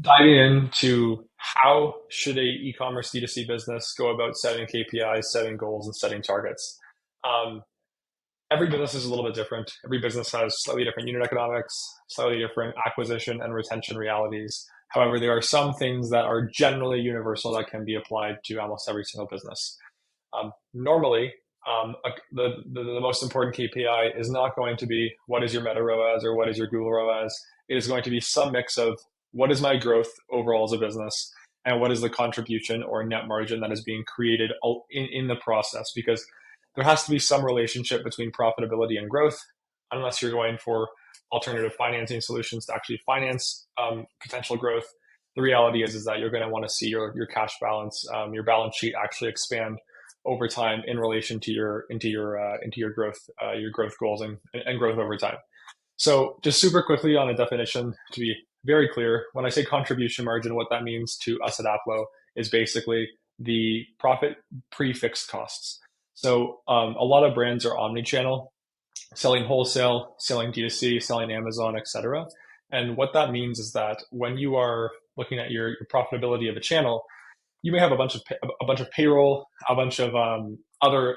Diving into how should a e-commerce D2C business go about setting KPIs, setting goals, and setting targets. Um, every business is a little bit different. Every business has slightly different unit economics, slightly different acquisition and retention realities. However, there are some things that are generally universal that can be applied to almost every single business. Normally, the most important KPI is not going to be what is your Meta ROAS or what is your Google ROAS. It is going to be some mix of what is my growth overall as a business and what is the contribution or net margin that is being created in the process, because there has to be some relationship between profitability and growth, unless you're going for alternative financing solutions to actually finance potential growth. The reality is that you're going to want to see your cash balance, your balance sheet actually expand over time in relation to your growth goals and growth over time. So just super quickly on a definition to be very clear, when I say contribution margin, what that means to us at Applo is basically the profit pre-fixed costs. So a lot of brands are omni-channel, selling wholesale, selling D2C, selling Amazon, etc. And what that means is that when you are looking at your profitability of a channel, you may have a bunch of payroll, a bunch of other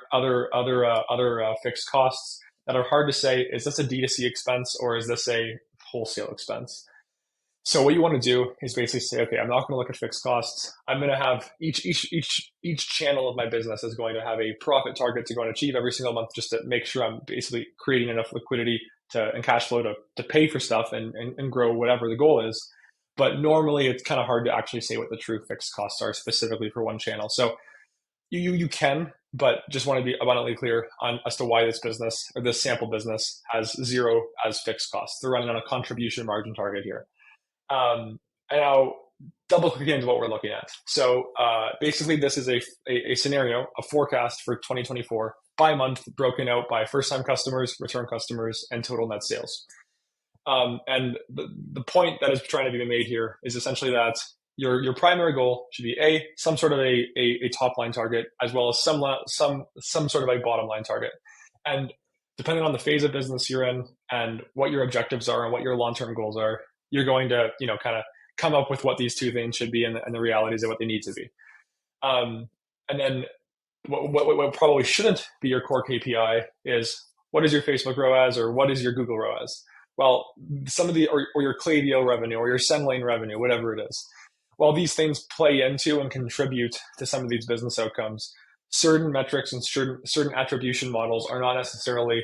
fixed costs that are hard to say. Is this a D2C expense or is this a wholesale expense? So what you want to do is basically say, okay, I'm not going to look at fixed costs. I'm going to have each channel of my business is going to have a profit target to go and achieve every single month, just to make sure I'm basically creating enough liquidity and cash flow to pay for stuff and grow whatever the goal is. But normally it's kind of hard to actually say what the true fixed costs are specifically for one channel. So you can, but just want to be abundantly clear on as to why this business or this sample business has zero as fixed costs. They're running on a contribution margin target here. And I'll double click into what we're looking at. So basically, this is a scenario, a forecast for 2024 by month, broken out by first time customers, return customers, and total net sales. And the point that is trying to be made here is essentially that your primary goal should be some sort of a top line target, as well as some sort of a bottom line target. And depending on the phase of business you're in and what your objectives are and what your long term goals are, you're going to kind of come up with what these two things should be and the realities of what they need to be. And then what probably shouldn't be your core KPI is what is your Facebook ROAS or what is your Google ROAS? Well, some of the or your Klaviyo revenue or your SendLane revenue, whatever it is. While these things play into and contribute to some of these business outcomes, certain metrics and certain attribution models are not necessarily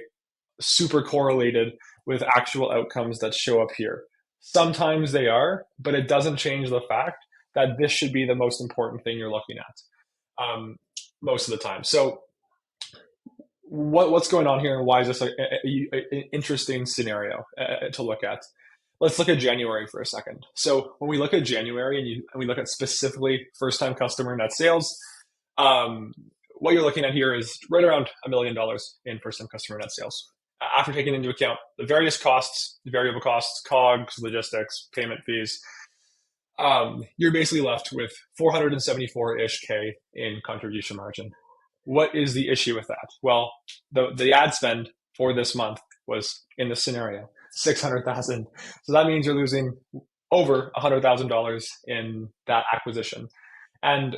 super correlated with actual outcomes that show up here. Sometimes they are, but it doesn't change the fact that this should be the most important thing you're looking at most of the time. So what's going on here and why is this an interesting scenario to look at? Let's look at January for a second. So when we look at January and we look at specifically first-time customer net sales, what you're looking at here is right around $1 million in first-time customer net sales. After taking into account the various costs, the variable costs, COGS, logistics, payment fees, you're basically left with 474-ish K in contribution margin. What is the issue with that? Well, the ad spend for this month was in this scenario 600,000. So that means you're losing over $100,000 in that acquisition. And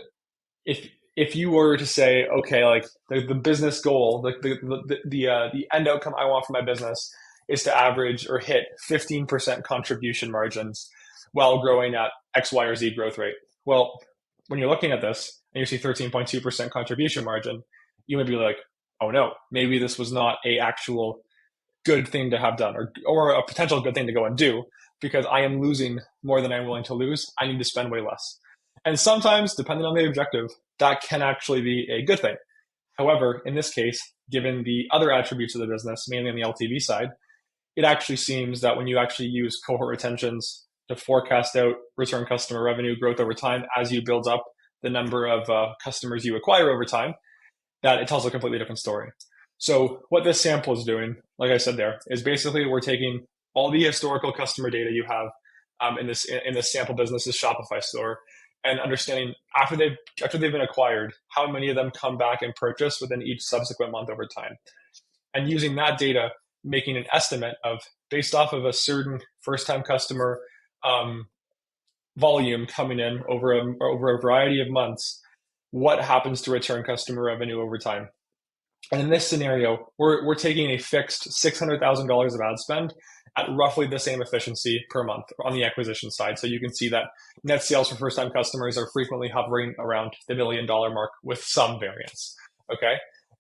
if you were to say, okay, like the business goal, like the end outcome I want for my business is to average or hit 15% contribution margins while growing at X, Y, or Z growth rate. Well, when you're looking at this and you see 13.2% contribution margin, you may be like, oh no, maybe this was not a actual good thing to have done or a potential good thing to go and do because I am losing more than I'm willing to lose. I need to spend way less. And sometimes, depending on the objective, that can actually be a good thing. However, in this case, given the other attributes of the business, mainly on the LTV side, it actually seems that when you actually use cohort retentions to forecast out return customer revenue growth over time as you build up the number of customers you acquire over time, that it tells a completely different story. So what this sample is doing, like I said there, is basically we're taking all the historical customer data you have in this sample business's Shopify store and understanding after they've been acquired, how many of them come back and purchase within each subsequent month over time. And using that data, making an estimate of based off of a certain first-time customer volume coming in over a variety of months, what happens to return customer revenue over time? And in this scenario, we're taking a fixed $600,000 of ad spend at roughly the same efficiency per month on the acquisition side. So you can see that net sales for first time customers are frequently hovering around the $1 million mark with some variance. Okay.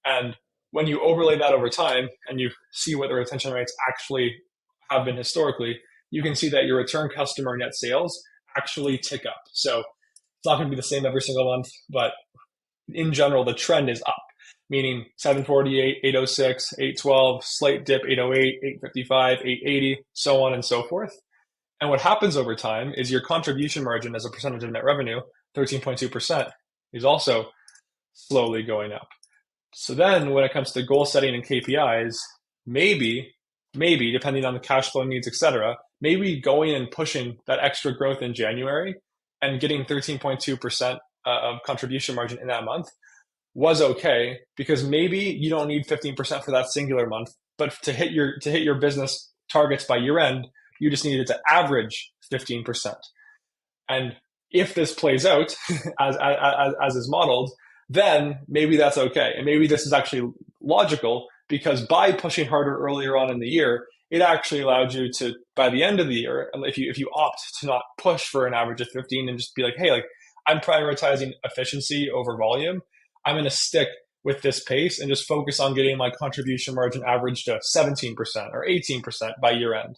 And when you overlay that over time and you see what the retention rates actually have been historically, you can see that your return customer net sales actually tick up. So it's not going to be the same every single month, but in general, the trend is up, meaning 748, 806, 812, slight dip, 808, 855, 880, so on and so forth. And what happens over time is your contribution margin as a percentage of net revenue, 13.2%, is also slowly going up. So then when it comes to goal setting and KPIs, maybe, depending on the cash flow needs, etc., maybe going and pushing that extra growth in January and getting 13.2% of contribution margin in that month was okay, because maybe you don't need 15% for that singular month, but to hit your business targets by year end, you just needed to average 15%. And if this plays out as is modeled, then maybe that's okay. And maybe this is actually logical, because by pushing harder earlier on in the year, it actually allowed you to, by the end of the year, if you opt to not push for an average of 15 and just be like, hey, like I'm prioritizing efficiency over volume, I'm going to stick with this pace and just focus on getting my contribution margin average to 17% or 18% by year end.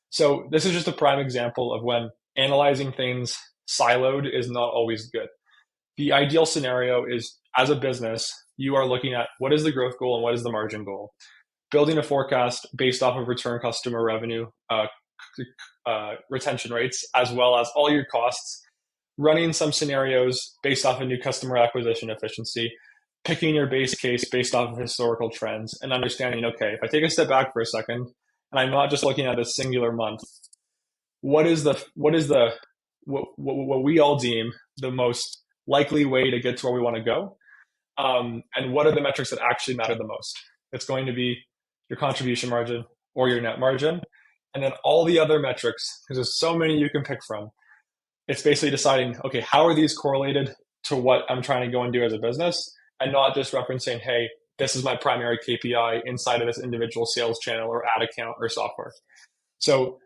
So this is just a prime example of when analyzing things siloed is not always good. The ideal scenario is, as a business, you are looking at what is the growth goal and what is the margin goal, building a forecast based off of return customer revenue, retention rates, as well as all your costs, running some scenarios based off of new customer acquisition efficiency, picking your base case based off of historical trends, and understanding, okay, if I take a step back for a second, and I'm not just looking at a singular month, what we all deem the most likely way to get to where we want to go, and what are the metrics that actually matter the most? It's going to be your contribution margin or your net margin, and then all the other metrics, because there's so many you can pick from. It's basically deciding, okay, how are these correlated to what I'm trying to go and do as a business, and not just referencing, hey, this is my primary KPI inside of this individual sales channel or ad account or software. So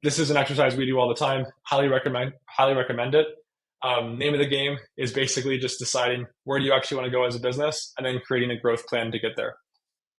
this is an exercise we do all the time. Highly recommend it. Name of the game is basically just deciding where do you actually want to go as a business, and then creating a growth plan to get there.